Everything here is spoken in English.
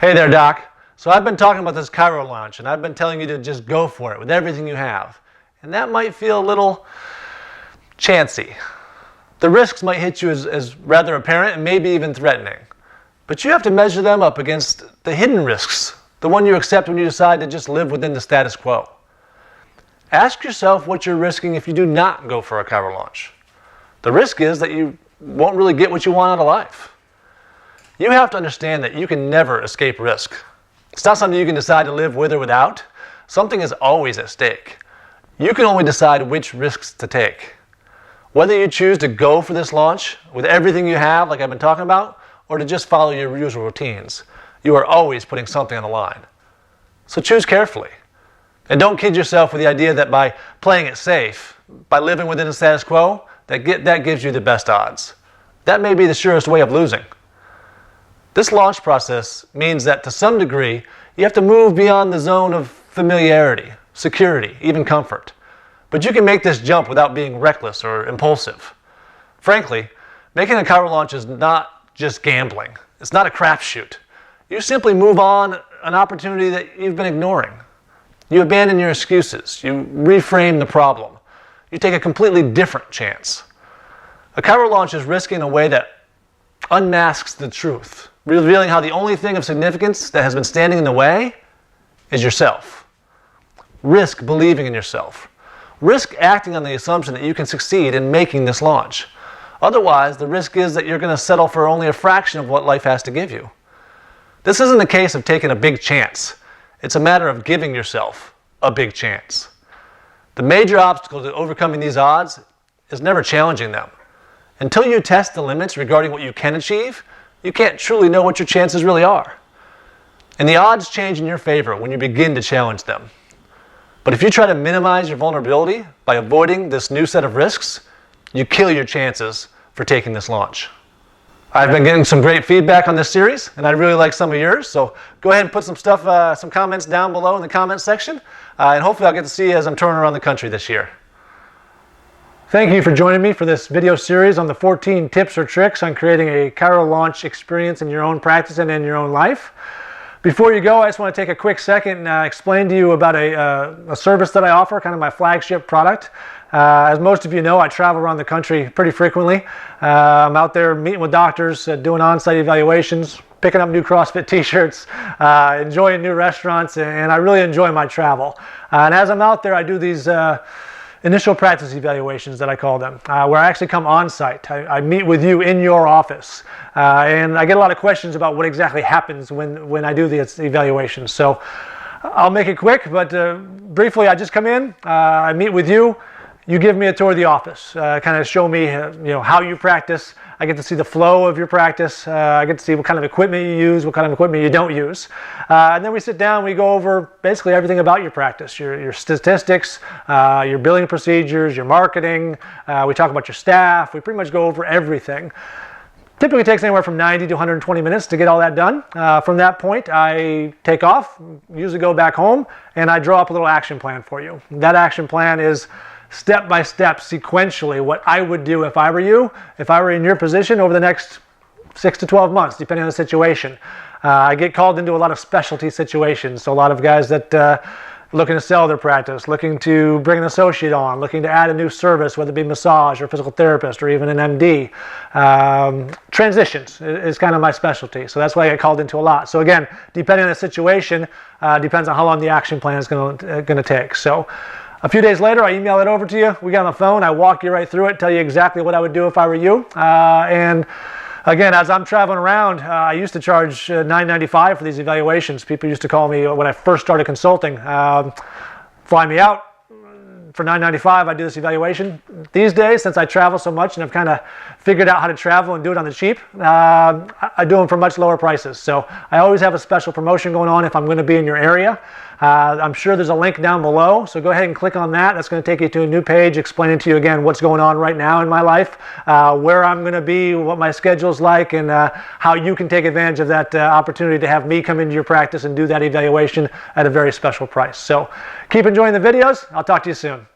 Hey there, Doc. So I've been talking about this ChiroLaunch, and I've been telling you to just go for it with everything you have. And that might feel a little chancy. The risks might hit you as rather apparent and maybe even threatening. But you have to measure them up against the hidden risks, the one you accept when you decide to just live within the status quo. Ask yourself what you're risking if you do not go for a ChiroLaunch. The risk is that you won't really get what you want out of life. You have to understand that you can never escape risk. It's not something you can decide to live with or without. Something is always at stake. You can only decide which risks to take. Whether you choose to go for this launch with everything you have, like I've been talking about, or to just follow your usual routines, you are always putting something on the line. So choose carefully. And don't kid yourself with the idea that by playing it safe, by living within the status quo, that gives you the best odds. That may be the surest way of losing. This launch process means that to some degree, you have to move beyond the zone of familiarity, security, even comfort. But you can make this jump without being reckless or impulsive. Frankly, making a ChiroLaunch is not just gambling. It's not a crapshoot. You simply move on an opportunity that you've been ignoring. You abandon your excuses. You reframe the problem. You take a completely different chance. A ChiroLaunch is risky in a way that unmasks the truth, revealing how the only thing of significance that has been standing in the way is yourself. Risk believing in yourself. Risk acting on the assumption that you can succeed in making this launch. Otherwise, the risk is that you're going to settle for only a fraction of what life has to give you. This isn't a case of taking a big chance. It's a matter of giving yourself a big chance. The major obstacle to overcoming these odds is never challenging them. Until you test the limits regarding what you can achieve, you can't truly know what your chances really are. And the odds change in your favor when you begin to challenge them. But if you try to minimize your vulnerability by avoiding this new set of risks, you kill your chances for taking this launch. I've been getting some great feedback on this series, and I'd really like some of yours, so go ahead and put some comments down below in the comments section, and hopefully I'll get to see you as I'm touring around the country this year. Thank you for joining me for this video series on the 14 tips or tricks on creating a ChiroLaunch experience in your own practice and in your own life. Before you go, I just want to take a quick second and explain to you about a service that I offer, kind of my flagship product. As most of you know, I travel around the country pretty frequently. I'm out there meeting with doctors, doing on-site evaluations, picking up new CrossFit t-shirts, enjoying new restaurants, and I really enjoy my travel. And as I'm out there, I do these initial practice evaluations that I call them, where I actually come on site. I meet with you in your office, and I get a lot of questions about what exactly happens when I do these evaluations. So I'll make it quick, but briefly, I just come in, I meet with you, you give me a tour of the office, kind of show me how you practice. I get to see the flow of your practice. I get to see what kind of equipment you use, what kind of equipment you don't use. And then we sit down, we go over basically everything about your practice, your statistics, your billing procedures, your marketing. We talk about your staff. We pretty much go over everything. Typically takes anywhere from 90 to 120 minutes to get all that done. From that point, I take off, usually go back home, and I draw up a little action plan for you. That action plan is step by step, sequentially, what I would do if I were you, if I were in your position over the next 6 to 12 months, depending on the situation. I get called into a lot of specialty situations, so a lot of guys that looking to sell their practice, looking to bring an associate on, looking to add a new service, whether it be massage or physical therapist or even an MD. Transitions is kind of my specialty, so that's why I get called into a lot. So again, depending on the situation, depends on how long the action plan is going to take. So a few days later, I email it over to you. We get on the phone. I walk you right through it, tell you exactly what I would do if I were you. And again, as I'm traveling around, I used to charge $9.95 for these evaluations. People used to call me when I first started consulting, fly me out. For $9.95, I do this evaluation. These days, since I travel so much and I've kind of figured out how to travel and do it on the cheap, I do them for much lower prices. So I always have a special promotion going on if I'm going to be in your area. I'm sure there's a link down below, so go ahead and click on that. That's going to take you to a new page explaining to you again what's going on right now in my life, where I'm going to be, what my schedule's like, and how you can take advantage of that opportunity to have me come into your practice and do that evaluation at a very special price. So keep enjoying the videos. I'll talk to you soon.